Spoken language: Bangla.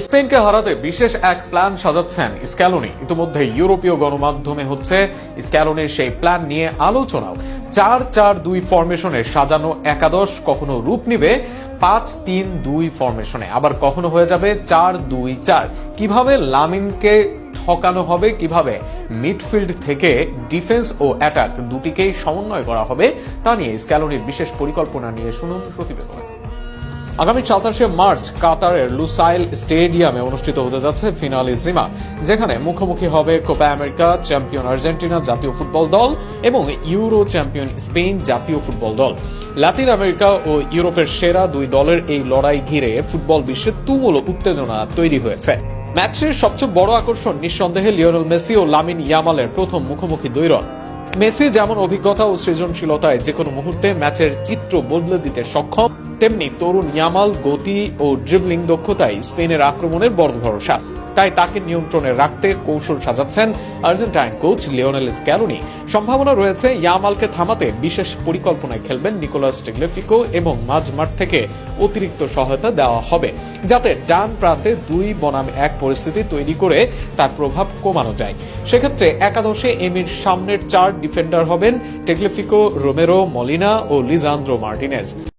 স্পেনকে হারাতে বিশেষ এক প্ল্যান সাজাচ্ছেন স্ক্যালোনি। ইতিমধ্যে ইউরোপীয় গণমাধ্যমে হচ্ছে স্ক্যালোনির সেই প্ল্যান নিয়ে আলোচনাও। 4-4-2 ফরমেশনে সাজানো একাদশ কখনো রূপ নিবে 5-3-2 ফরমেশনে, আবার কখনো হয়ে যাবে 4-2-4। কিভাবে লামিনকে ঠকানো হবে, কিভাবে মিডফিল্ড থেকে ডিফেন্স ও অ্যাটাক দুটিকেই সমন্বয় করা হবে, তা নিয়ে স্ক্যালোনির বিশেষ পরিকল্পনা নিয়ে শুনুন প্রতিবেদনে। আগামী 27 মার্চ কাতারের লুসাইল স্টেডিয়ামে অনুষ্ঠিত হতে যাচ্ছে ফিনালিজিমা, যেখানে মুখোমুখি হবে কোপা আমেরিকা চ্যাম্পিয়ন আর্জেন্টিনা জাতীয় ফুটবল দল এবং ইউরো চ্যাম্পিয়ন স্পেন জাতীয় ফুটবল দল। লাতিন আমেরিকা ও ইউরোপের সেরা দুই দলের এই লড়াই ঘিরে ফুটবল বিশ্বে তুমুল উত্তেজনা তৈরি হয়েছে। ম্যাচের সবচেয়ে বড় আকর্ষণ নিঃসন্দেহে লিওনেল মেসি ও লামিন ইয়ামালের প্রথম মুখোমুখি দ্বৈরথ। মেসি যেমন অভিজ্ঞতা ও সৃজনশীলতায় যেকোনো মুহূর্তে ম্যাচের চিত্র বদলে দিতে সক্ষম, তেমনি তরুণ ইয়ামাল গতি ও ড্রিবলিং দক্ষতায় স্পেনের আক্রমণের বড় ভরসা। তাই তাকে নিয়ন্ত্রণে রাখতে কৌশল সাজাচ্ছেন আর্জেন্টাইন কোচ লিওনেল স্ক্যালোনি। সম্ভাবনা রয়েছে ইয়ামালকে থামাতে বিশেষ পরিকল্পনায় খেলবেন নিকোলাস টেগলেফিকো এবং মাঝমাঠ থেকে অতিরিক্ত সহায়তা দেওয়া হবে, যাতে ডান প্রান্তে 2-1 পরিস্থিতি তৈরি করে তার প্রভাব কমানো যায়। সেক্ষেত্রে একাদশে এমির সামনের 4 ডিফেন্ডার হবেন টেগলেফিকো, রোমেরো, মলিনা ও লিজান্দ্রো মার্টিনেজ।